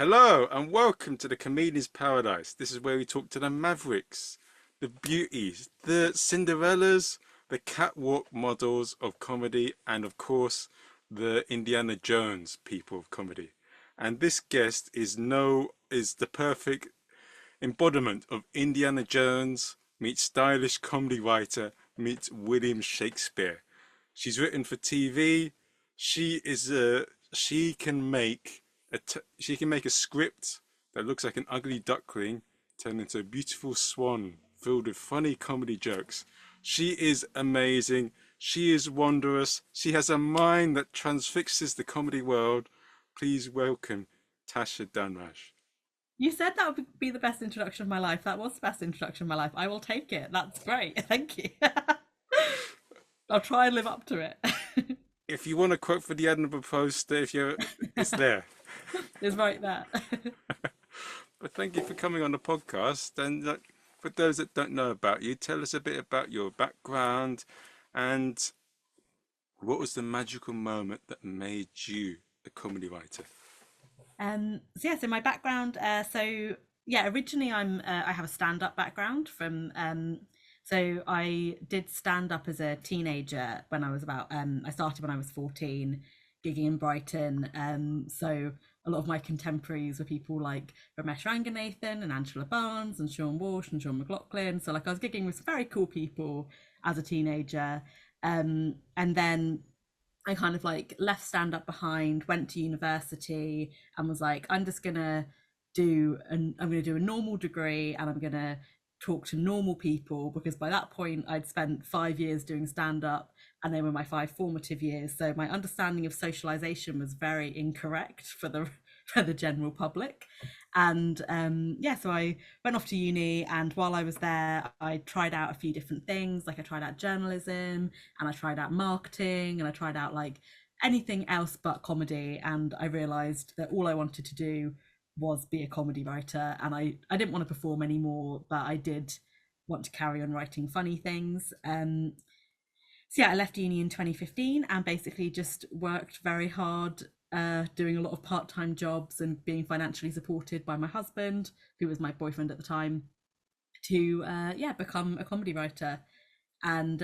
Hello and welcome to the Comedian's Paradise. This is where we talk to the mavericks, the beauties, the Cinderellas, the catwalk models of comedy, and of course, the Indiana Jones people of comedy. And this guest is the perfect embodiment of Indiana Jones meets stylish comedy writer meets William Shakespeare. She's written for TV. She can make she can make a script that looks like an ugly duckling turn into a beautiful swan filled with funny comedy jokes. She is amazing. She is wondrous. She has a mind that transfixes the comedy world. Please welcome Tasha Dhanraj. You said that would be the best introduction of my life. That was the best introduction of my life. I will take it. That's great. Thank you. I'll try and live up to it. If you want a quote for the Edinburgh Post, it's there. It's right there. But thank you for coming on the podcast. And for those that don't know about you, tell us a bit about your background and what was the magical moment that made you a comedy writer? So my background. Originally I have a stand-up background from. So I did stand up as a teenager when I was about. I started when I was 14, gigging in Brighton. So a lot of my contemporaries were people like Ramesh Ranganathan and Angela Barnes and Sean Walsh and Sean McLaughlin. So like I was gigging with some very cool people as a teenager. And then I kind of like left stand up behind, went to university, and was like, I'm gonna do a normal degree, and I'm gonna talk to normal people, because by that point I'd spent 5 years doing stand up, and they were my 5 formative years. So my understanding of socialization was very incorrect for the for the general public. And so I went off to uni, and while I was there, I tried out a few different things. Like I tried out journalism, and I tried out marketing, and I tried out like anything else but comedy. And I realized that all I wanted to do was be a comedy writer, and I didn't want to perform anymore, but I did want to carry on writing funny things. I left uni in 2015 and basically just worked very hard, doing a lot of part-time jobs and being financially supported by my husband, who was my boyfriend at the time, to become a comedy writer. And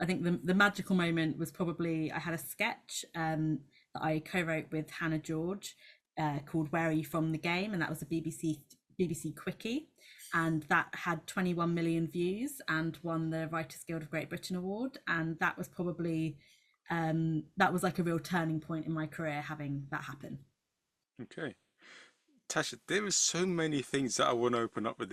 I think the magical moment was probably I had a sketch that I co-wrote with Hannah George, called "Where Are You From the Game," and that was a BBC quickie, and that had 21 million views and won the Writers Guild of Great Britain award. And that was probably that was like a real turning point in my career, having that happen. Okay. Tasha, there are so many things that I want to open up with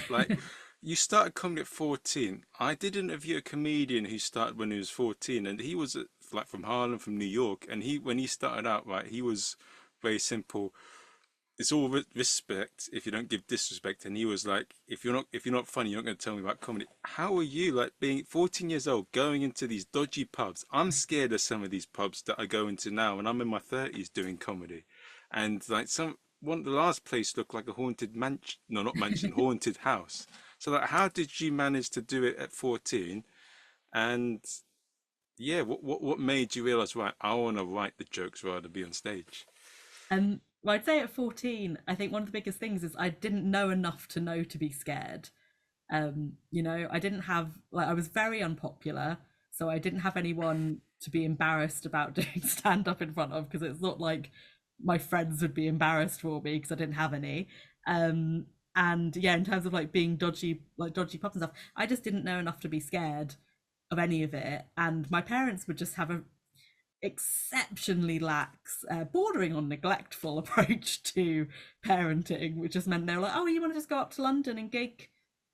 like, you started comedy at 14. I did interview a comedian who started when he was 14, and he was like from Harlem, from New York. And when he started out, right, he was very simple. It's all respect if you don't give disrespect. And he was like, if you're not funny, you're not going to tell me about comedy. How are you, like, being 14 years old, going into these dodgy pubs? I'm scared of some of these pubs that I go into now, and I'm in my 30s doing comedy. And like the last place looked like a haunted mansion, no, not mansion, haunted house. So like, how did you manage to do it at 14? And yeah, what made you realize, right, I want to write the jokes rather than be on stage? Well, I'd say at 14, I think one of the biggest things is I didn't know enough to know to be scared. I didn't have, like, I was very unpopular, so I didn't have anyone to be embarrassed about doing stand up in front of, because it's not like my friends would be embarrassed for me because I didn't have any. And yeah, in terms of like being dodgy, like dodgy pubs and stuff, I just didn't know enough to be scared of any of it. And my parents would just have a exceptionally lax, bordering on neglectful approach to parenting, which just meant they were like, "Oh, you want to just go up to London and gig?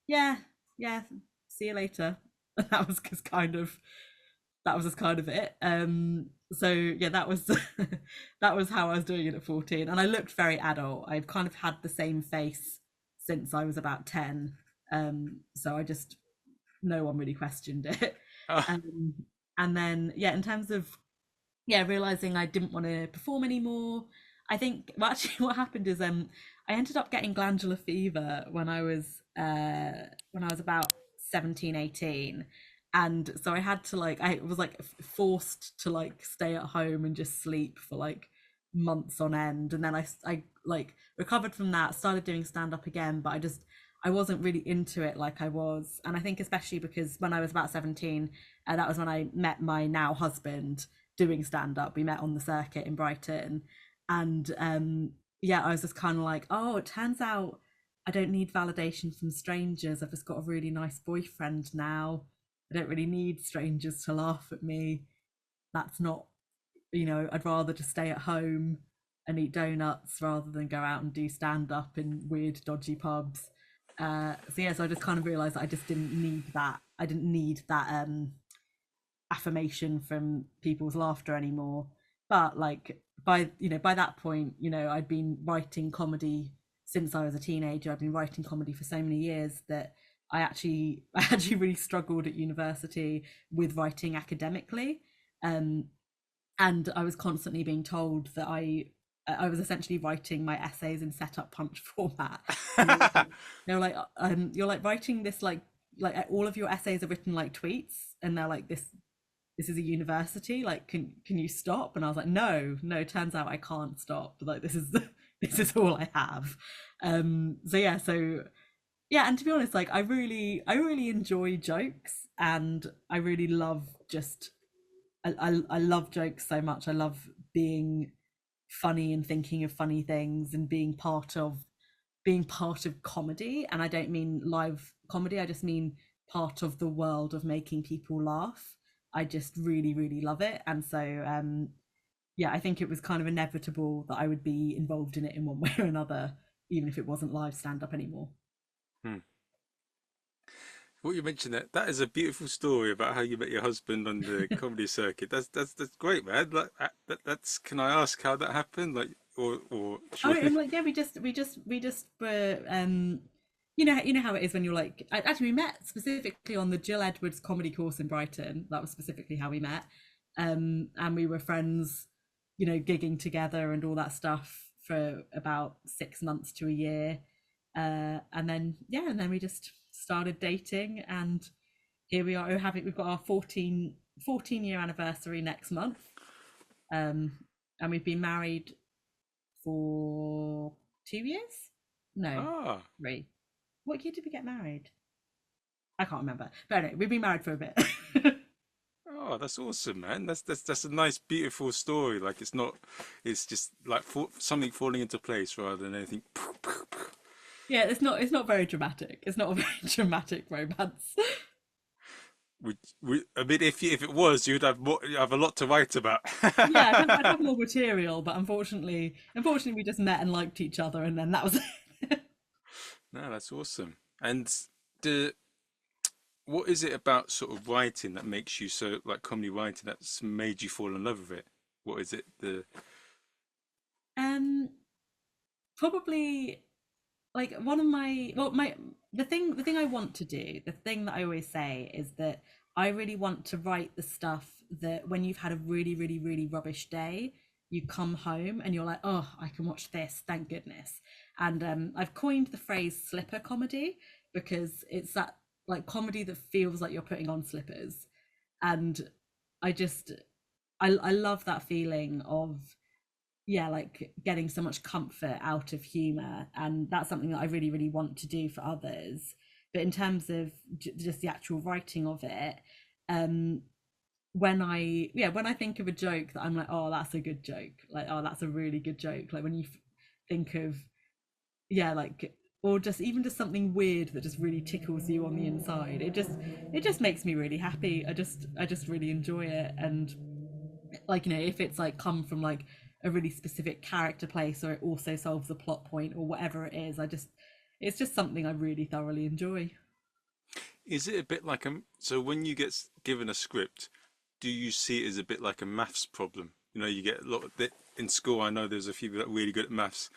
Yeah, yeah. See you later." And that was just kind of it. So yeah, that was that was how I was doing it at 14, and I looked very adult. I've kind of had the same face since I was about 10. So I just no one really questioned it. Oh, Um, and then in terms of realizing I didn't want to perform anymore. I think actually what happened is I ended up getting glandular fever when I was about 17, 18. And so I had to like I was like forced to like stay at home and just sleep for like months on end. And then I like recovered from that, started doing stand up again, but I wasn't really into it like I was. And I think especially because when I was about 17, that was when I met my now husband doing stand up. We met on the circuit in Brighton. And yeah, I was just kind of like, oh, it turns out I don't need validation from strangers. I've just got a really nice boyfriend now. I don't really need strangers to laugh at me. That's not, I'd rather just stay at home and eat donuts rather than go out and do stand up in weird, dodgy pubs. So yeah, so I just kind of realized that I just didn't need that. I didn't need that affirmation from people's laughter anymore. But like by that point, I'd been writing comedy since I was a teenager. I've been writing comedy for so many years that I actually really struggled at university with writing academically. Um, and I was constantly being told that I was essentially writing my essays in setup punch format. And they were like, you're like writing this like all of your essays are written like tweets, and they're like this is a university, like can you stop? And I was like, no, turns out I can't stop, like this is this is all I have. So yeah, and to be honest, like I really enjoy jokes, and I really love just I love jokes so much. I love being funny and thinking of funny things and being part of comedy. And I don't mean live comedy, I just mean part of the world of making people laugh. I just really, really love it. And so yeah, I think it was kind of inevitable that I would be involved in it in one way or another, even if it wasn't live stand up anymore. Hmm. What you mentioned, that is a beautiful story about how you met your husband on the comedy circuit. That's great, man. Like that's. Can I ask how that happened? Like, or Oh, surely. and like yeah, we just were you know how it is when you're like actually we met specifically on the Jill Edwards comedy course in Brighton. That was specifically how we met. And we were friends, gigging together and all that stuff for about 6 months to a year. And then we just started dating, and here we are. We've got our 14 year anniversary next month. And we've been married for 2 years? No, Ah, 3. What year did we get married? I can't remember. But anyway, we've been married for a bit. oh, that's awesome, man. That's a nice, beautiful story. Like it's not, it's just like something falling into place rather than anything. Yeah, it's not very dramatic. It's not a very dramatic romance. I mean, if it was, you'd have more, you have a lot to write about. Yeah, I'd have more material, but unfortunately, we just met and liked each other, and then that was it. No, that's awesome. And the what is it about sort of writing that makes you so like comedy writing that's made you fall in love with it? What is it? um, Probably like one of my well my the thing I want to do, the thing that I always say is that I really want to write the stuff that when you've had a really, really, really rubbish day, you come home and you're like, oh, I can watch this, thank goodness. And I've coined the phrase slipper comedy, because it's that like comedy that feels like you're putting on slippers. And I just I love that feeling of, yeah, like getting so much comfort out of humor, and that's something that I really, really want to do for others. But in terms of just the actual writing of it, um when I think of a joke that I'm like, oh, that's a good joke, like, oh, that's a really good joke, like when you think of, yeah, like, or just even just something weird that just really tickles you on the inside, it just makes me really happy. I just really enjoy it. And like, if it's like come from like a really specific character place, or it also solves a plot point or whatever it is, it's just something I really thoroughly enjoy. Is it a bit like a so when you get given a script, do you see it as a bit like a maths problem? You know, you get a lot of in school. I know there's a few people that are really good at maths,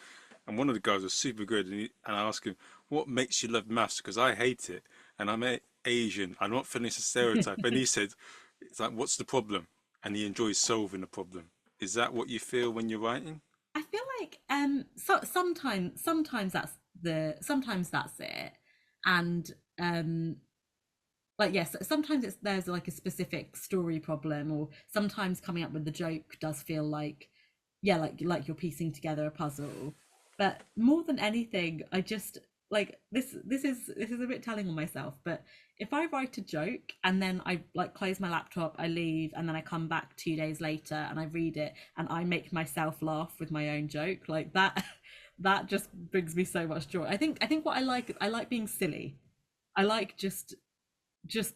and one of the guys was super good, and I asked him, "What makes you love maths?" Because I hate it, and I'm Asian. I'm not finished a stereotype, and he said, "It's like, what's the problem?" And he enjoys solving the problem. Is that what you feel when you're writing? I feel like sometimes that's it. And like, yes, sometimes there's like a specific story problem, or sometimes coming up with the joke does feel like, yeah, like you're piecing together a puzzle. But more than anything, I just like this is a bit telling on myself, but if I write a joke and then I like close my laptop, I leave, and then I come back 2 days later and I read it and I make myself laugh with my own joke, like that that just brings me so much joy. I think what I like being silly. I like just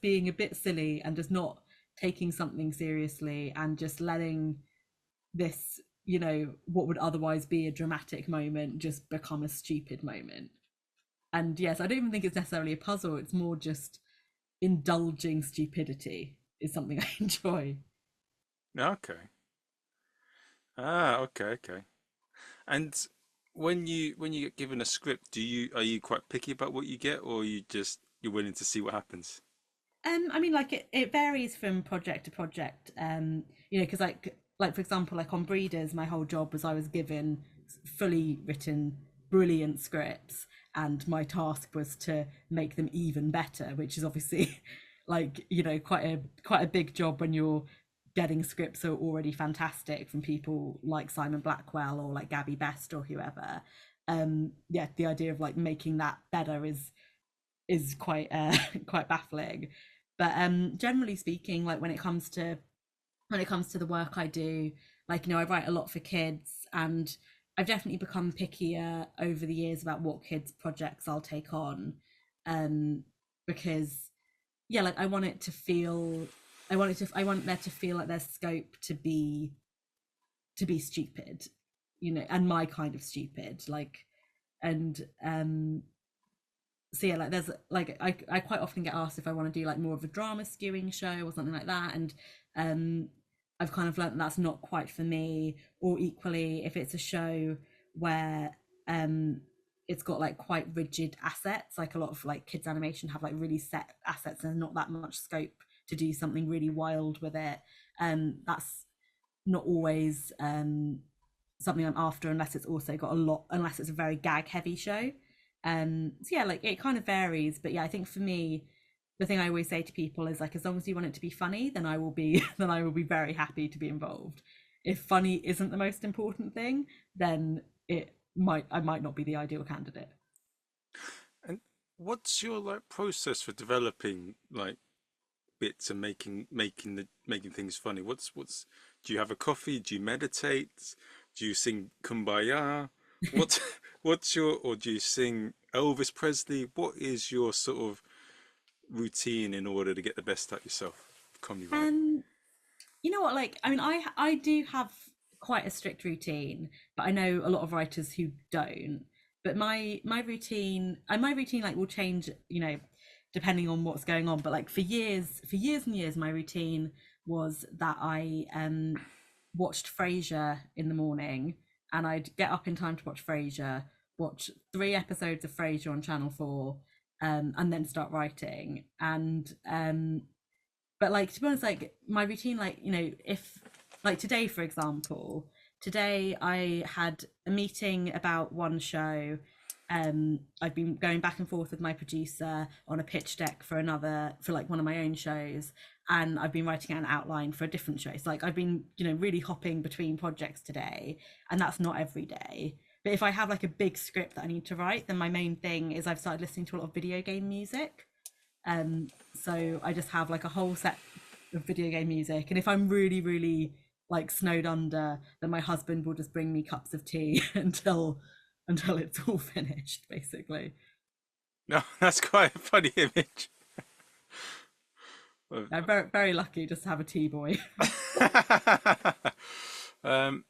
being a bit silly and just not taking something seriously and just letting this, what would otherwise be a dramatic moment just become a stupid moment. And yes, I don't even think it's necessarily a puzzle, it's more just indulging stupidity is something I enjoy. Okay. Okay, okay. And when you get given a script, are you quite picky about what you get, or you're willing to see what happens? I mean, like it varies from project to project. Because like for example, like on Breeders, my whole job was I was given fully written, brilliant scripts, and my task was to make them even better, which is obviously like quite a big job when you're getting scripts that are already fantastic from people like Simon Blackwell or like Gabby Best or whoever. Yeah, the idea of like making that better is quite quite baffling. But generally speaking, like when it comes to the work I do, like I write a lot for kids, and I've definitely become pickier over the years about what kids projects I'll take on, um because yeah, like I want there to feel like there's scope to be stupid, and my kind of stupid, like. And so yeah, like there's like I quite often get asked if I want to do like more of a drama skewing show or something like that, and um I've kind of learned that that's not quite for me. Or equally, if it's a show where um it's got like quite rigid assets, like a lot of like kids animation have like really set assets and not that much scope to do something really wild with it, that's not always something I'm after, unless it's also got a lot, unless it's a very gag heavy show. So yeah, like it kind of varies, but yeah, I think for me, the thing I always say to people is like, as long as you want it to be funny, then I will be then I will be very happy to be involved. If funny isn't the most important thing, then I might not be the ideal candidate. And what's your like process for developing like bits and making things funny? What's do you have a coffee? Do you meditate? Do you sing Kumbaya? What what's your or do you sing Elvis Presley? What is your sort of routine in order to get the best out yourself, comedy writing? um you know what, like I mean, I do have quite a strict routine, but I know a lot of writers who don't. But my routine like will change, depending on what's going on. But like for years and years, my routine was that I watched Frasier in the morning, and I'd get up in time to watch Frasier, watch 3 episodes of Frasier on Channel 4, and then start writing. And but like, to be honest, like my routine, like if like today, for example, today I had a meeting about one show. I've been going back and forth with my producer on a pitch deck for another, for like one of my own shows, and I've been writing out an outline for a different show. So like I've been really hopping between projects today, and that's not every day. But if I have like a big script that I need to write, then my main thing is I've started listening to a lot of video game music. So I just have like a whole set of video game music, and if I'm really, really like snowed under, then my husband will just bring me cups of tea until it's all finished, basically. No, that's quite a funny image. I'm very, very lucky just to have a tea boy. And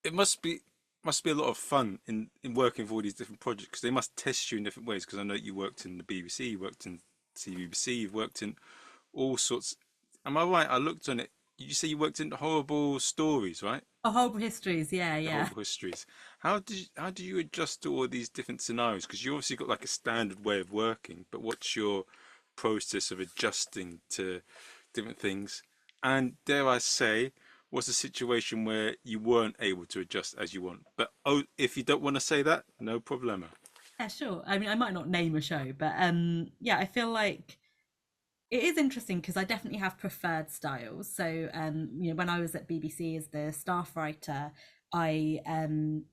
it must be a lot of fun in working for all these different projects because they must test you in different ways. Because I know you worked in the BBC, you worked in CBBC, you've worked in all sorts. Am I right? I looked on it. You say you worked in horrible stories, right? Oh, horrible histories, yeah, The yeah. horrible histories. How do you adjust to all these different scenarios? Because you obviously got like a standard way of working, but what's your process of adjusting to different things? And dare I say, what's a situation where you weren't able to adjust as you want? But oh, if you don't want to say that, no problema. Yeah, sure. I mean, I might not name a show, but yeah, I feel like it is interesting because I definitely have preferred styles. So, when I was at BBC as the staff writer, I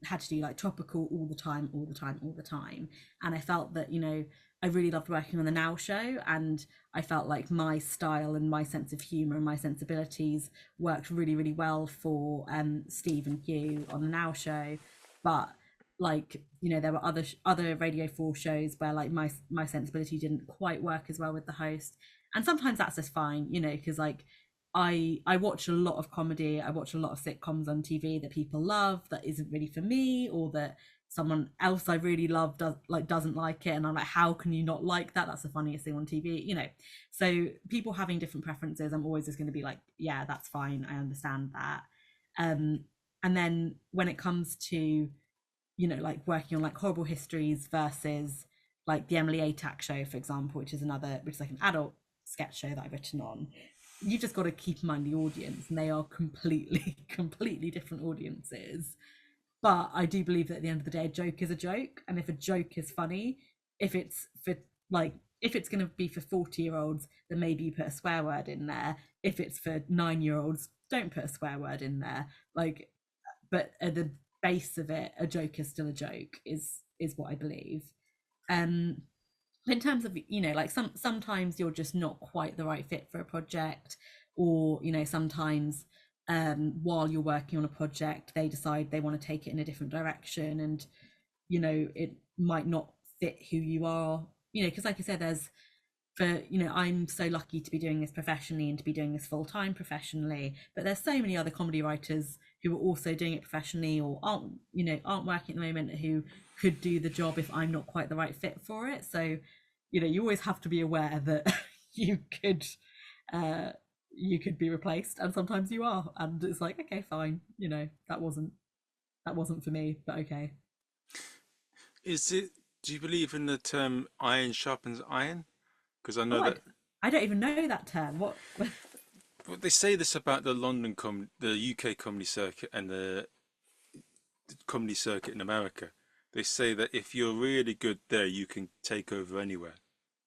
had to do like topical all the time, all the time, all the time. And I felt that, I really loved working on the Now Show, and I felt like my style and my sense of humor and my sensibilities worked really, really well for Steve and Hugh on the Now Show. But like, there were other Radio 4 shows where like my sensibility didn't quite work as well with the host. And sometimes that's just fine, because like I watch a lot of comedy, I watch a lot of sitcoms on TV that people love that isn't really for me, or that someone else I really love doesn't like it, and I'm like, how can you not like that? That's the funniest thing on TV. So people having different preferences, I'm always just going to be like, yeah, that's fine, I understand that. And then when it comes to, like working on like horrible histories versus like the Emily Atack Show, for example, which is like an adult sketch show that I've written on, you just got to keep in mind the audience, and they are completely completely different audiences. But I do believe that at the end of the day, a joke is a joke, and if a joke is funny, if it's for like if it's going to be for 40-year-olds, then maybe you put a swear word in there. If it's for 9-year-olds, don't put a swear word in there. Like, but at the base of it, a joke is still a joke, is what I believe. um in terms of, like sometimes you're just not quite the right fit for a project, or sometimes while you're working on a project they decide they want to take it in a different direction, and it might not fit who you are, because like I said, there's for I'm so lucky to be doing this professionally and to be doing this full time professionally, but there's so many other comedy writers who are also doing it professionally, or aren't working at the moment, who could do the job if I'm not quite the right fit for it. So you always have to be aware that you could uh you could be replaced, and sometimes you are, and it's like, okay, fine, that wasn't for me, but okay. Is it? Do you believe in the term "iron sharpens iron"? Because I know Oh, that I don't even know that term. What? well, they say this about the UK comedy circuit, and the comedy circuit in America. They say that if you're really good there, you can take over anywhere.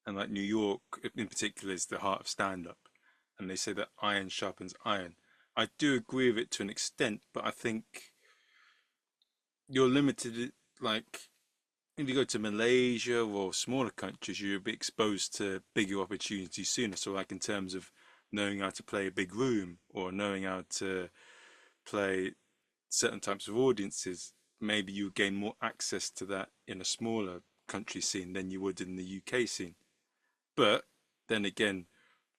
And like New York in particular is the heart of stand-up. And they say that iron sharpens iron. I do agree with it to an extent, but I think you're limited. Like if you go to Malaysia or smaller countries, you'll be exposed to bigger opportunities sooner. So, like in terms of knowing how to play a big room or knowing how to play certain types of audiences, maybe you gain more access to that in a smaller country scene than you would in the UK scene. But then again,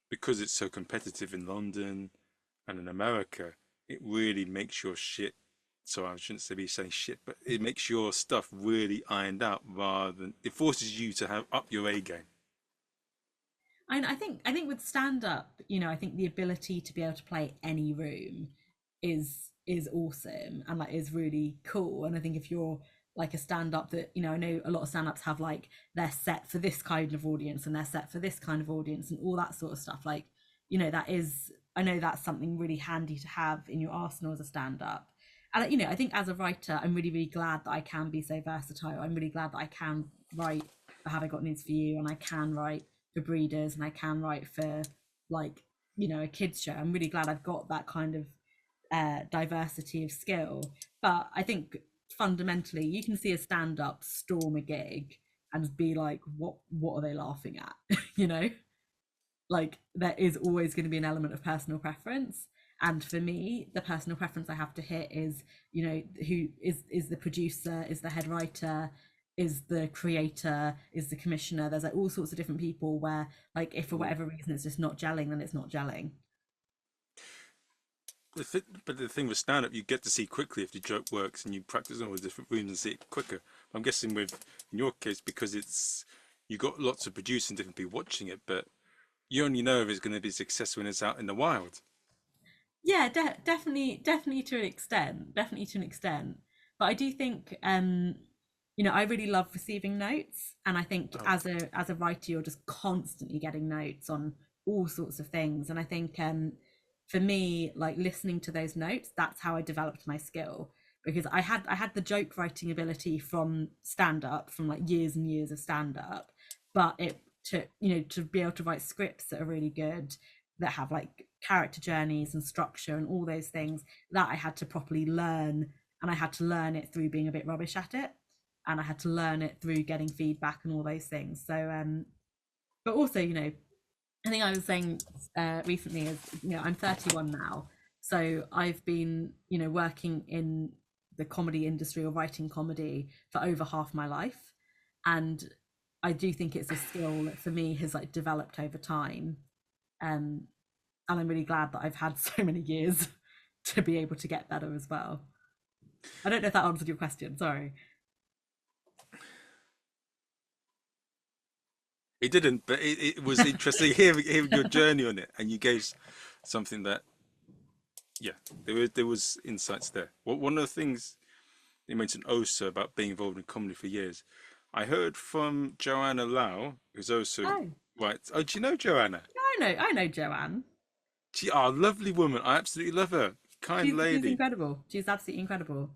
because it's so competitive in London and in America, it really makes your shit. So I shouldn't say be saying shit, but it makes your stuff really ironed out rather than it forces you to have up your A game. I think with stand up, I think the ability to be able to play any room is awesome, and that is really cool. And I think if you're like a stand up that, I know a lot of stand ups have like they're set for this kind of audience and they're set for this kind of audience and all that sort of stuff. Like, that is, I know that's something really handy to have in your arsenal as a stand up. And I think as a writer, I'm really, really glad that I can be so versatile. I'm really glad that I can write for Have I Got News for You, and I can write for Breeders, and I can write for like, a kids show. I'm really glad I've got that kind of diversity of skill. But I think fundamentally, you can see a stand up storm a gig and be like, what are they laughing at? Like there is always going to be an element of personal preference. And for me, the personal preference I have to hit is, who is the producer, is the head writer, is the creator, is the commissioner. There's like all sorts of different people where, like, if for Mm. whatever reason it's just not gelling, then it's not gelling. But the thing with stand up, you get to see quickly if the joke works and you practice in all the different rooms and see it quicker. I'm guessing in your case, because you got lots of producers and different people watching it, but you only know if it's going to be successful when it's out in the wild. Yeah, definitely to an extent, definitely to an extent. But I do think, I really love receiving notes, and I think Oh, as a writer, you're just constantly getting notes on all sorts of things. And I think, for me, like listening to those notes, that's how I developed my skill, because I had the joke writing ability from stand up, from like years and years of stand up, but it took, to be able to write scripts that are really good, that have like character journeys and structure and all those things, that I had to properly learn and I had to learn it through being a bit rubbish at it, and I had to learn it through getting feedback and all those things. So but also, I think I was saying recently is, I'm 31 now, so I've been, working in the comedy industry or writing comedy for over half my life, and I do think it's a skill that for me has like developed over time, um, and I'm really glad that I've had so many years to be able to get better as well. I don't know if that answered your question. Sorry. It didn't, but it was interesting hearing your journey on it, and you gave something that, yeah, there was insights there. One of the things you mentioned also about being involved in comedy for years, I heard from Joanna Lau, who's also Oh, right. Oh, do you know Joanna? I know Joanne. Lovely woman. I absolutely love her. Kind She's lady. incredible. She's absolutely incredible.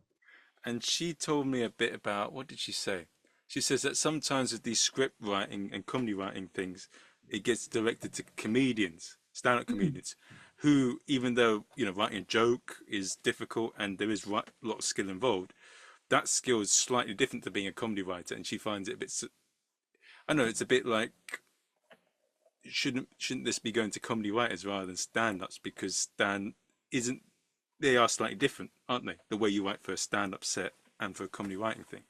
And she told me a bit about, what did she say? She says that sometimes with these script writing and comedy writing things, it gets directed to comedians, stand-up Mm. comedians, who, even though, writing a joke is difficult and there is a lot of skill involved, that skill is slightly different to being a comedy writer. And she finds it a bit, I know, it's a bit like, shouldn't this be going to comedy writers rather than stand-ups, because stand isn't, they are slightly different, aren't they? The way you write for a stand-up set and for a comedy writing thing.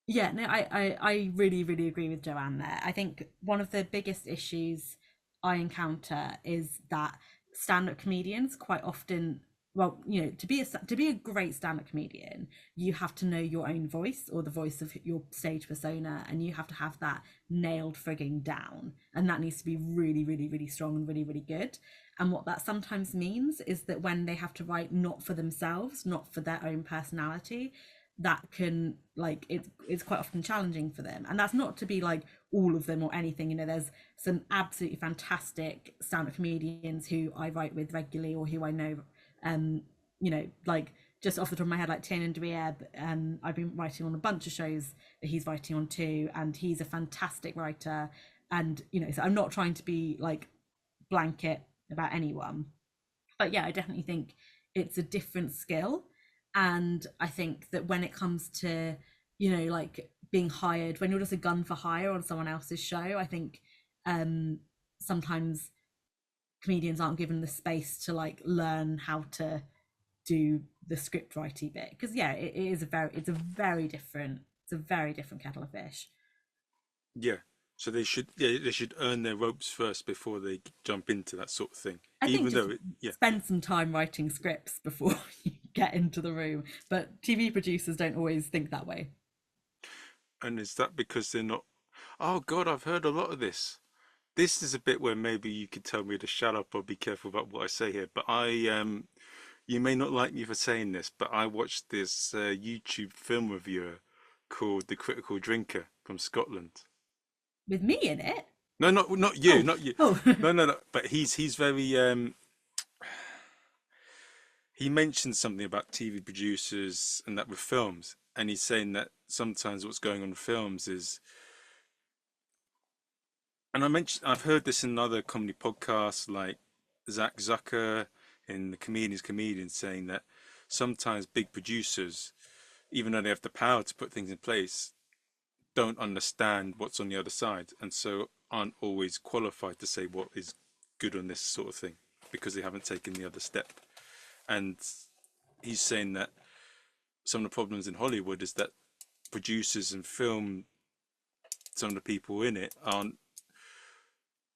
Yeah, no, I really, really agree with Joanne there. I think one of the biggest issues I encounter is that stand-up comedians quite often, well, to be a great stand-up comedian, you have to know your own voice or the voice of your stage persona, and you have to have that nailed frigging down. And that needs to be really, really, really strong and really, really good. And what that sometimes means is that when they have to write not for themselves, not for their own personality, that can like it's quite often challenging for them. And that's not to be like all of them or anything. There's some absolutely fantastic stand-up comedians who I write with regularly or who I know, um like just off the top of my head, like Tien and Dweeb, I've been writing on a bunch of shows that he's writing on too, and he's a fantastic writer. And so I'm not trying to be like blanket about anyone, but yeah, I definitely think it's a different skill. And I think that when it comes to, like being hired, when you're just a gun for hire on someone else's show, I think um sometimes comedians aren't given the space to like learn how to do the script writing bit, because yeah, it's a very different kettle of fish. Yeah. So they should earn their ropes first before they jump into that sort of thing. I think Even just though yeah. spend some time writing scripts before you get into the room, but TV producers don't always think that way. And is that because they're not? Oh God, I've heard a lot of this. This is a bit where maybe you could tell me to shut up or be careful about what I say here. But you may not like me for saying this, but I watched this YouTube film reviewer called The Critical Drinker from Scotland. With me in it. No, not you, Oh, not you. oh. No, no, no. But he's very he mentioned something about TV producers and that with films, and he's saying that sometimes what's going on with films is, and I've heard this in other comedy podcasts like Zach Zucker in the Comedians saying that sometimes big producers, even though they have the power to put things in place, don't understand what's on the other side, and so aren't always qualified to say what is good on this sort of thing because they haven't taken the other step. And he's saying that some of the problems in Hollywood is that producers and film, some of the people in it aren't,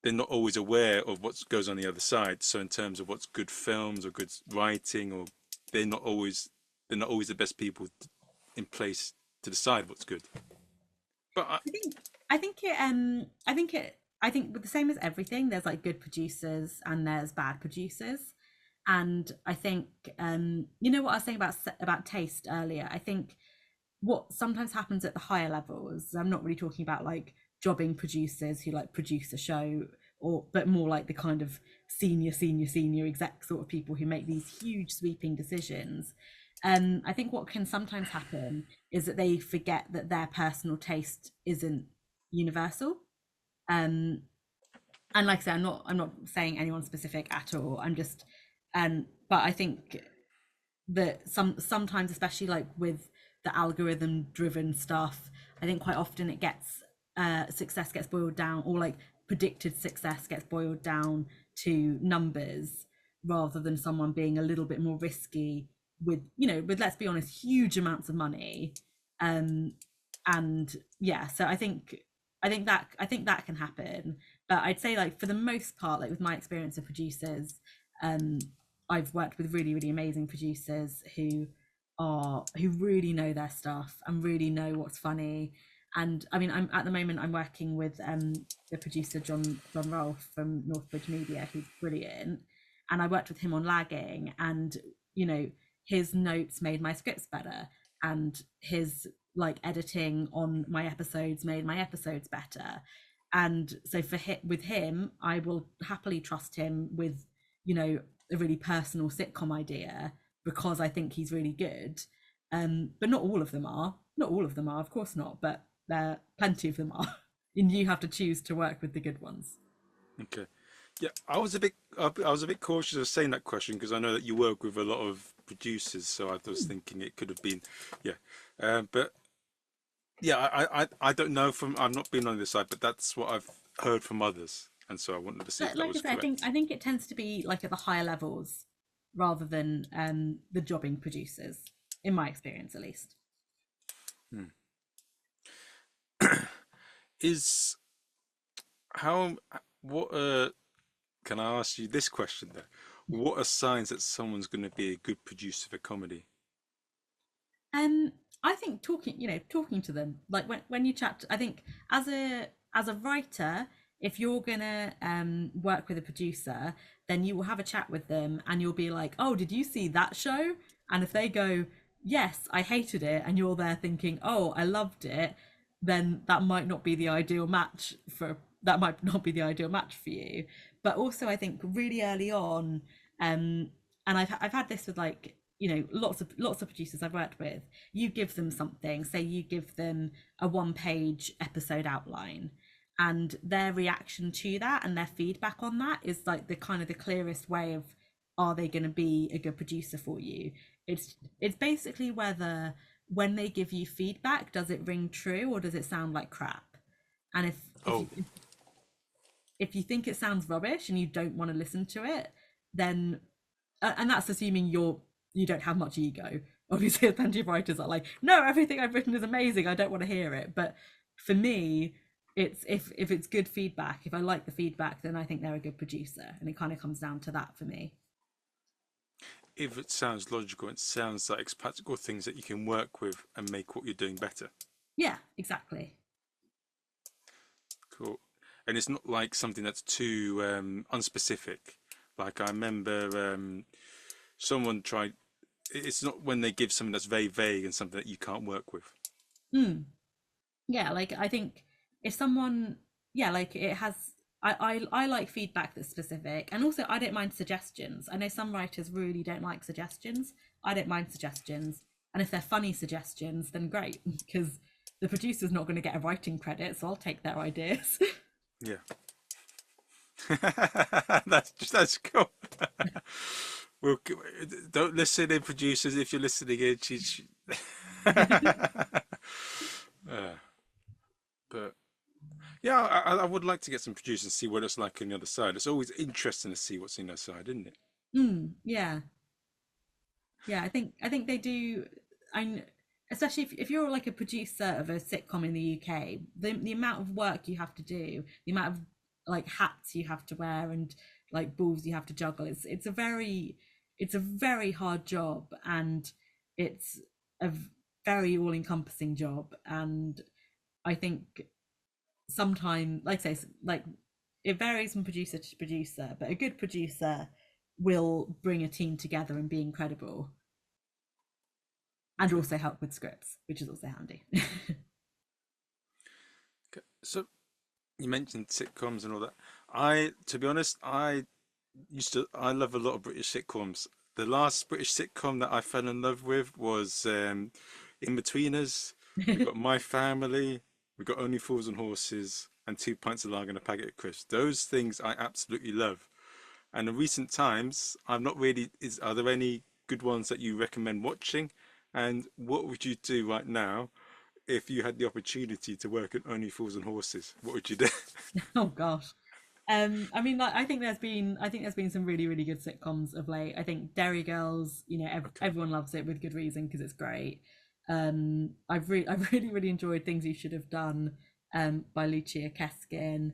they're not always aware of what goes on the other side. So in terms of what's good films or good writing, or they're not always they're not always the best people in place to decide what's good. But I think I think it I think it I think the same as everything, there's like good producers and there's bad producers. And I think what I was saying about taste earlier, I think what sometimes happens at the higher levels, I'm not really talking about like jobbing producers who like produce a show, or but more like the kind of senior exec sort of people who make these huge sweeping decisions. I think what can sometimes happen is that they forget that their personal taste isn't universal. um and like I said, I'm not saying anyone specific at all. I'm just but I think that sometimes, especially like with the algorithm driven stuff, I think quite often it gets success gets boiled down, or like predicted success gets boiled down to numbers rather than someone being a little bit more risky with, with, let's be honest, huge amounts of money. um and yeah, so I think that can happen. But I'd say, like, for the most part, like with my experience of producers, um I've worked with really, really amazing producers who really know their stuff and really know what's funny. And I mean, I'm at the moment I'm working with the producer John Rolfe from Northbridge Media, who's brilliant. And I worked with him on Lagging, and you know, his notes made my scripts better, and his like editing on my episodes made my episodes better. And so with him, I will happily trust him with, a really personal sitcom idea, because I think he's really good. But not all of them are. Not all of them are, of course not. But there plenty of them are, and you have to choose to work with the good ones. Okay. Yeah, I was a bit cautious of saying that question because I know that you work with a lot of producers, so I was thinking it could have been, yeah. But yeah, I don't know from I've not been on this side, but that's what I've heard from others, and so I wanted to see if But that like I was said, I think correct. I think it tends to be like at the higher levels rather than the jobbing producers, in my experience at least. Hmm. Is how what can I ask you this question though? What are signs that someone's going to be a good producer for comedy? Um, I think talking to them, like when you chat, I think as a writer, if you're gonna work with a producer, then you will have a chat with them, and you'll be like, "Oh, did you see that show?" And if they go, "Yes, I hated it," and you're there thinking, "Oh, I loved it," then that might not be the ideal match for you. But also, I think really early on, and I've had this with, like, lots of producers I've worked with. You give them something, say you give them a one-page episode outline, and their reaction to that and their feedback on that is like the kind of the clearest way of, are they going to be a good producer for you. It's basically whether, when they give you feedback, does it ring true or does it sound like crap. And Oh, if you think it sounds rubbish and you don't want to listen to it, then and that's assuming you don't have much ego. Obviously, there's plenty of writers that are like, no, everything I've written is amazing, I don't want to hear it. But for me, it's if it's good feedback, if I like the feedback, then I think they're a good producer, and it kind of comes down to that for me. if it sounds logical, it sounds like it's practical things that you can work with and make what you're doing better. Yeah, exactly. Cool. And it's not like something that's too unspecific. Like I remember someone tried. It's not when they give something that's very vague and something that you can't work with. Mm. Yeah, like I think if someone, yeah, like it has, I like feedback that's specific, and also I don't mind suggestions. I know some writers really don't like suggestions. I don't mind suggestions, and if they're funny suggestions, then great, because the producer's not going to get a writing credit, so I'll take their ideas. Yeah, that's cool. Well, don't listen in producers if you're listening in. Uh, but yeah, I would like to get some producers and see what it's like on the other side. It's always interesting to see what's on the other side, isn't it? Yeah, yeah, I think they do. I Especially if you're like a producer of a sitcom in the UK, the amount of work you have to do, the amount of like hats you have to wear, and like balls you have to juggle, it's a very hard job, and it's a very all encompassing job. And I think sometimes, like I say, like, it varies from producer to producer, but a good producer will bring a team together and be incredible, and Okay. also help with scripts, which is also handy. Okay. So you mentioned sitcoms and all that. To be honest, I love a lot of British sitcoms. The last British sitcom that I fell in love with was In Betweeners. We got My Family. We got Only Fools and Horses, and Two Pints of Lager and a Packet of Crisps. Those things I absolutely love. And in recent times, I'm not really. Are there any? good ones that you recommend watching? And what would you do right now if you had the opportunity to work at Only Fools and Horses? What would you do? Oh gosh. I mean, like, I think there's been some really, really good sitcoms of late. I think Derry Girls, you know, Okay. everyone loves it with good reason because it's great. I've really, really enjoyed Things You Should Have Done, by Lucia Keskin.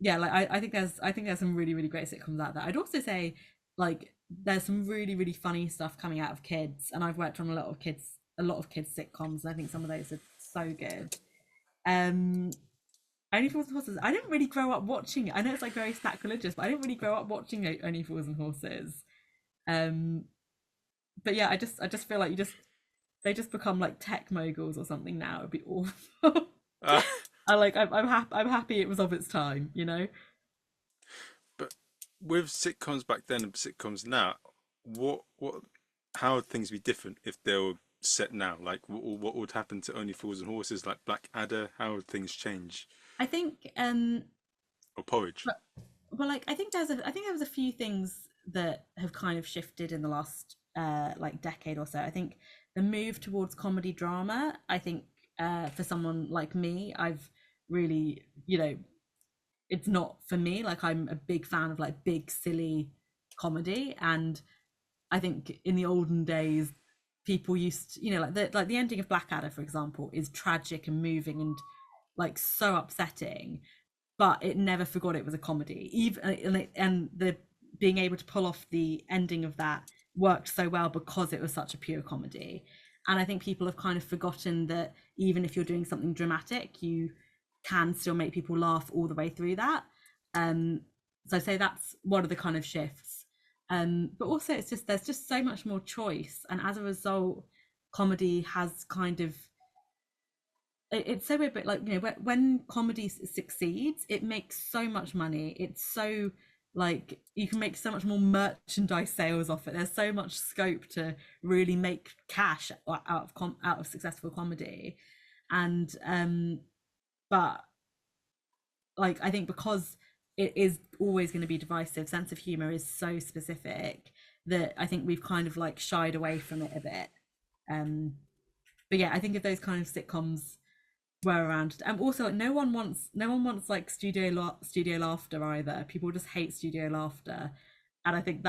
Yeah, like I think there's some really, really great sitcoms out there. I'd also say, like, there's some really, really funny stuff coming out of kids, and I've worked on a lot of kids sitcoms, and I think some of those are so good. Um, Only Fools and Horses. I didn't really grow up watching it. I know it's like very sacrilegious, but I didn't really grow up watching Only Fools and Horses. Um, but yeah, I just feel like they just become like tech moguls or something now. It'd be awful. Uh, I'm happy it was of its time, you know. but with sitcoms back then and sitcoms now, what how would things be different if they were set now? Like what would happen to Only Fools and Horses, like Blackadder? How would things change? I think Or Porridge? but, like I think there was a few things that have kind of shifted in the last like decade or so. I think the move towards comedy drama, I think for someone like me, I've really, you know, it's not for me. Like, I'm a big fan of like big silly comedy, and I think in the olden days people used to, you know, like the ending of Blackadder, for example, is tragic and moving and like so upsetting, but it never forgot it was a comedy. Even and the being able to pull off the ending of that worked so well because it was such a pure comedy. And I think people have kind of forgotten that even if you're doing something dramatic, you can still make people laugh all the way through that. Um, so I'd say that's one of the kind of shifts. But also, it's just there's just so much more choice, and as a result, comedy has kind of it's so weird, but like, you know, when comedy succeeds, it makes so much money. It's so, like, you can make so much more merchandise sales off it. There's so much scope to really make cash out of successful comedy. And but like, I think because it is always going to be divisive, sense of humor is so specific that I think we've kind of like shied away from it a bit. um but yeah, I think if those kind of sitcoms were around, and also like no one wants like studio laughter either. People just hate studio laughter, and I think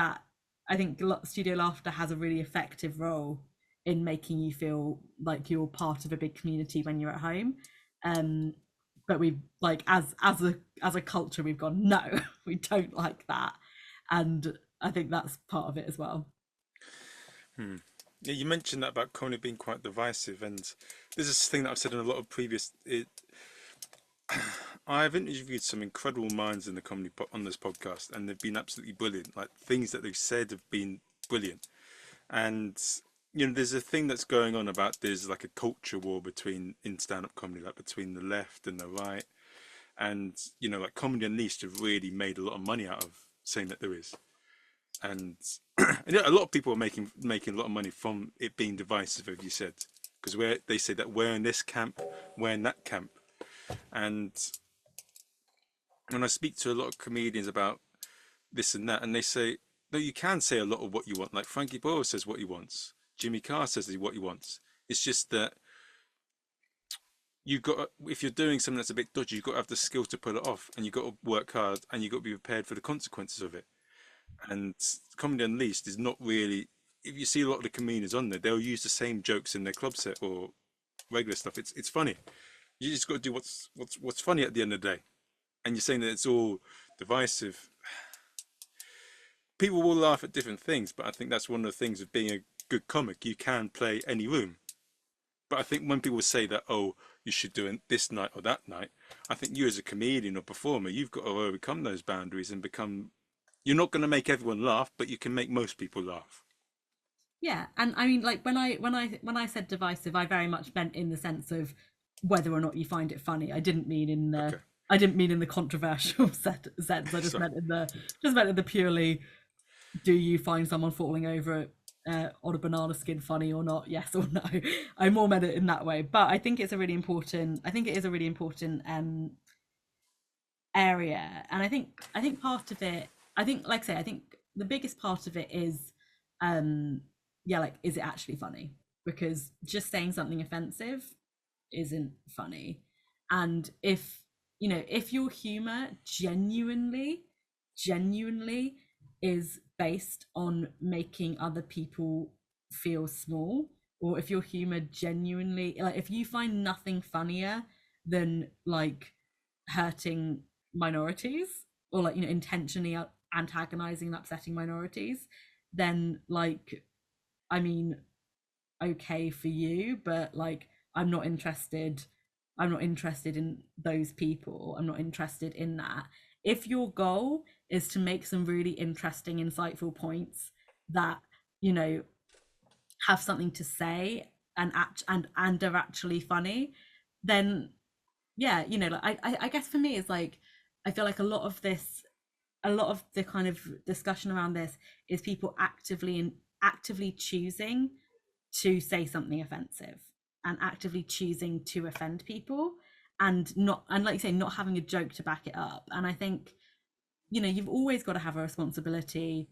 studio laughter has a really effective role in making you feel like you're part of a big community when you're at home. um but we like, as a culture, we've gone, no, we don't like that, and I think that's part of it as well. Hmm. Yeah, you mentioned that about comedy being quite divisive, and this is a thing that I've said in a lot of previous. I've interviewed some incredible minds in the on this podcast, and they've been absolutely brilliant. Like things that they've said have been brilliant, and you know, there's a thing that's going on about there's like a culture war between in stand-up comedy, like between the left and the right, and you know, like Comedy Unleashed have really made a lot of money out of saying that there is, and, and yeah, a lot of people are making a lot of money from it being divisive, as you said, because where they say that we're in this camp, we're in that camp, and when I speak to a lot of comedians about this and that, and they say, no, you can say a lot of what you want. Like Frankie Boyle says what he wants. Jimmy Carr says what he wants. It's just that you've got, if you're doing something that's a bit dodgy, you've got to have the skill to pull it off, and you've got to work hard, and you've got to be prepared for the consequences of it. And Comedy Unleashed is not really. If you see a lot of the comedians on there, they'll use the same jokes in their club set or regular stuff. It's funny. You just got to do what's funny at the end of the day. And you're saying that it's all divisive. People will laugh at different things, but I think that's one of the things of being a good comic. You can play any room. But I think when people say that, oh, you should do it this night or that night, I think you as a comedian or performer, you've got to overcome those boundaries and become. You're not going to make everyone laugh, but you can make most people laugh. Yeah, and I mean, like, when I said divisive, I very much meant in the sense of whether or not you find it funny. Okay, I didn't mean in the controversial sense. I just sorry. meant in the purely, do you find someone falling over on a banana skin funny or not? Yes or no. I more meant it in that way. But I think it's a really important. I think it is a really important area, and I think part of it. I think, like I say, I think the biggest part of it is yeah, like, is it actually funny? Because just saying something offensive isn't funny. And if your humor genuinely is based on making other people feel small, or if your humor genuinely, like, if you find nothing funnier than like hurting minorities, or like, intentionally antagonizing and upsetting minorities, then, like, I mean, okay for you, but like, i'm not interested I'm not interested in those people. I'm not interested in that. If your goal is to make some really interesting, insightful points that, you know have something to say, and are actually funny, then yeah, like, I guess for me, it's like, I feel like a lot of the kind of discussion around this is people actively choosing to say something offensive, and actively choosing to offend people, and like you say, not having a joke to back it up. And I think, you've always got to have a responsibility.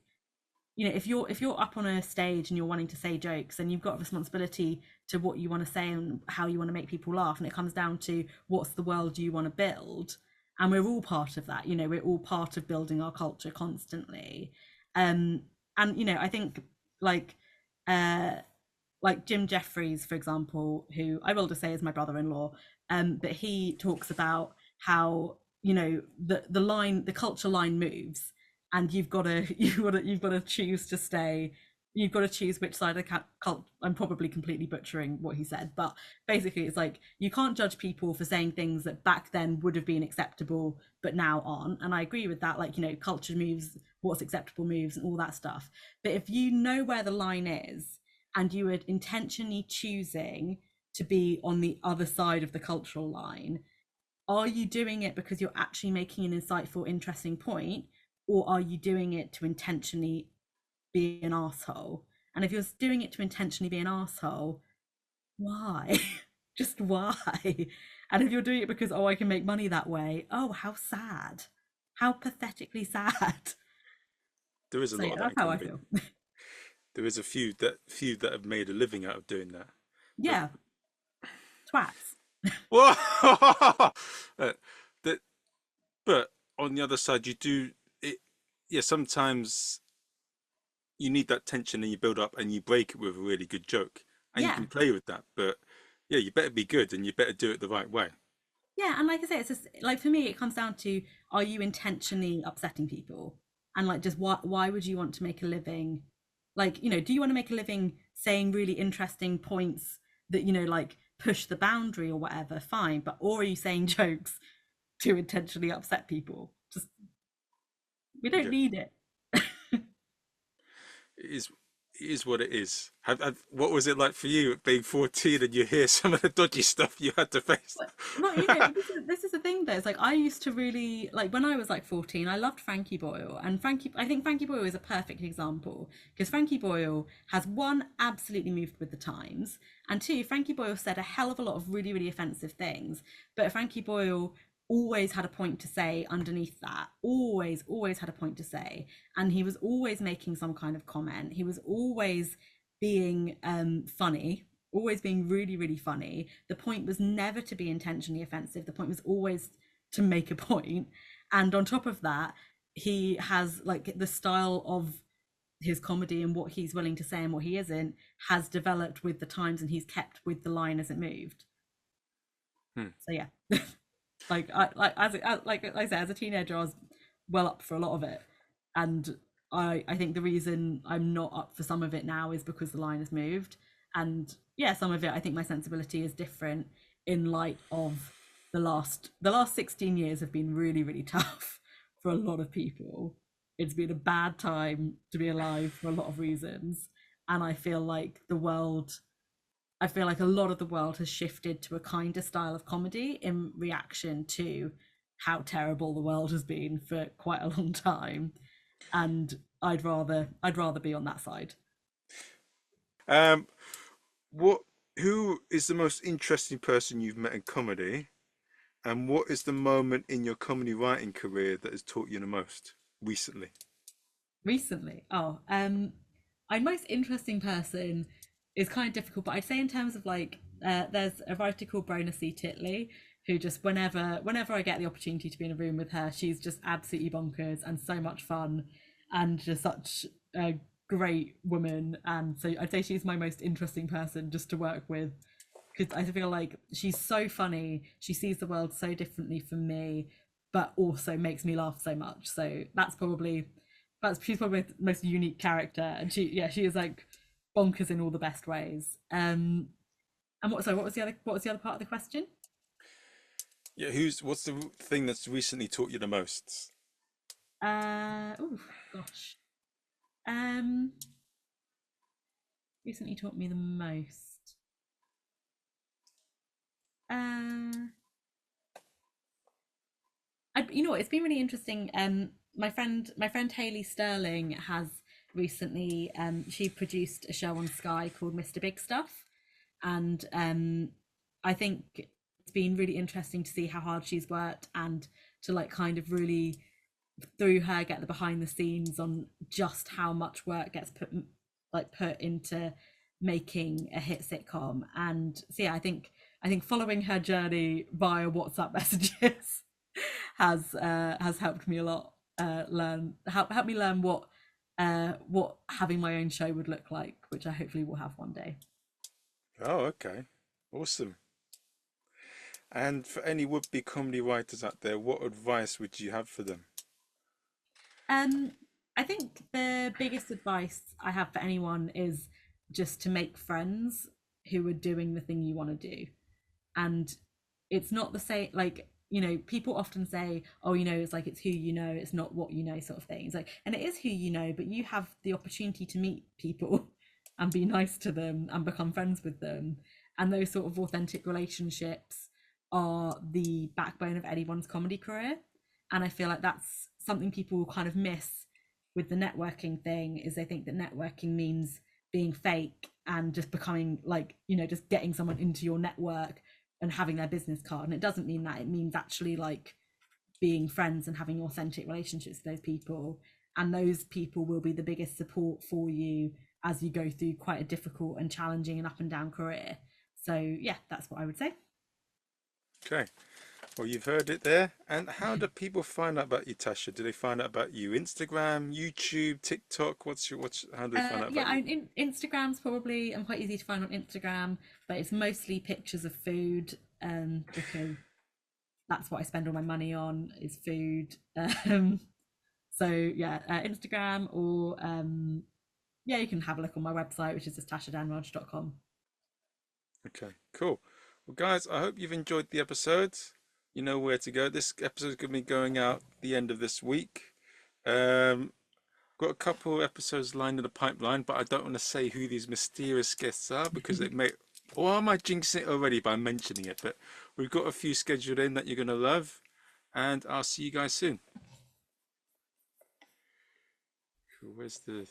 If you're up on a stage and you're wanting to say jokes, then you've got a responsibility to what you want to say and how you want to make people laugh, and it comes down to what's the world you want to build. And we're all part of that. We're all part of building our culture constantly. And I think, like, uh Jim Jeffries, for example, who I will just say is my brother-in-law, but he talks about how, the culture line moves, and you've got to choose to stay. You've got to choose which side of cult. I'm probably completely butchering what he said, but basically, it's like, you can't judge people for saying things that back then would have been acceptable but now aren't. And I agree with that. Like, culture moves, what's acceptable moves, and all that stuff. But if you know where the line is, and you are intentionally choosing to be on the other side of the cultural line, are you doing it because you're actually making an insightful, interesting point, or are you doing it to intentionally be an asshole? And if you're doing it to intentionally be an asshole, why? Just why? And if you're doing it because, oh, I can make money that way, oh, how sad. How pathetically sad. There is a So lot yeah, of that in that's how I comedy. feel. There is a few that have made a living out of doing that. But Yeah, twats. whoa! uh, that, but on the other side, you do it. Yeah, sometimes you need that tension, and you build up, and you break it with a really good joke, and you Yeah. can play with that. But yeah, you better be good, and you better do it the right way. Yeah, and like I say, it's just like, for me, it comes down to, are you intentionally upsetting people? And like, just why would you want to make a living? Like, do you want to make a living saying really interesting points that, like, push the boundary or whatever? Fine, but, or are you saying jokes to intentionally upset people? Just, we don't Yeah, need it. it is what it is. What was it like for you at being 14, and you hear some of the dodgy stuff you had to face? But no, but this is the thing though. It's like, I used to really like, when I was like 14, I loved Frankie Boyle. And I think Frankie Boyle is a perfect example, because Frankie Boyle has, one, absolutely moved with the times, and two, Frankie Boyle said a hell of a lot of really, really offensive things, but Frankie Boyle always had a point to say underneath that. Always had a point to say, and he was always making some kind of comment. He was always being funny, always being really, really funny. The point was never to be intentionally offensive. The point was always to make a point. And on top of that, he has, like, the style of his comedy and what he's willing to say and what he isn't has developed with the times, and he's kept with the line as it moved. Hmm. So yeah, like, like I said, as a teenager, I was well up for a lot of it, and I think the reason I'm not up for some of it now is because the line has moved. And yeah, some of it, I think my sensibility is different in light of the last 16 years have been really, really tough for a lot of people. It's been a bad time to be alive for a lot of reasons, and I feel like a lot of the world has shifted to a kinder style of comedy in reaction to how terrible the world has been for quite a long time. And I'd rather be on that side. Um, what? Who is the most interesting person you've met in comedy, and what is the moment in your comedy writing career that has taught you the most recently? Recently, my most interesting person is kind of difficult, but I'd say in terms of like, there's a writer called Brona C. Titley who just whenever I get the opportunity to be in a room with her, she's just absolutely bonkers and so much fun, and just such a great woman. And so I'd say she's my most interesting person just to work with, because I feel like she's so funny. She sees the world so differently from me, but also makes me laugh so much. So that's she's probably the most unique character, and she is like bonkers in all the best ways. And what was the other part of the question? Yeah, what's the thing that's recently taught you the most? Oh gosh. Um, recently taught me the most. Uh, you know what, it's been really interesting. My friend Hayley Sterling has recently she produced a show on Sky called Mr. Big Stuff, and I think it's been really interesting to see how hard she's worked, and to like kind of really through her get the behind the scenes on just how much work gets put into making a hit sitcom. And so yeah, I think following her journey via WhatsApp messages has helped me a lot, help me learn what having my own show would look like, which I hopefully will have one day. Oh, okay. Awesome. And for any would-be comedy writers out there, what advice would you have for them? Um, I think the biggest advice I have for anyone is just to make friends who are doing the thing you want to do. And it's not the same, like, people often say, oh, it's like, it's who you know, it's not what you know, sort of thing. It's like, and it is who you know, but you have the opportunity to meet people and be nice to them and become friends with them. And those sort of authentic relationships are the backbone of anyone's comedy career. And I feel like that's something people kind of miss with the networking thing, is they think that networking means being fake and just becoming like, just getting someone into your network and having their business card. And it doesn't mean that. It means actually like being friends and having authentic relationships with those people. And those people will be the biggest support for you as you go through quite a difficult and challenging and up and down career. So yeah, that's what I would say. Okay. Well, you've heard it there. And how do people find out about you, Tasha? Do they find out about you Instagram, YouTube, TikTok? How do they find out Yeah, about you? Instagram's probably, I'm quite easy to find on Instagram, but it's mostly pictures of food, because that's what I spend all my money on, is food. So yeah, Instagram, or yeah, you can have a look on my website, which is just tashadhanraj.com. Okay, cool. Well, guys, I hope you've enjoyed the episode. You know where to go. This episode is going to be going out the end of this week. Um, got a couple episodes lined in the pipeline, but I don't want to say who these mysterious guests are because it may. Or am I jinxing it already by mentioning it? But we've got a few scheduled in that you're going to love, and I'll see you guys soon. Cool, where's the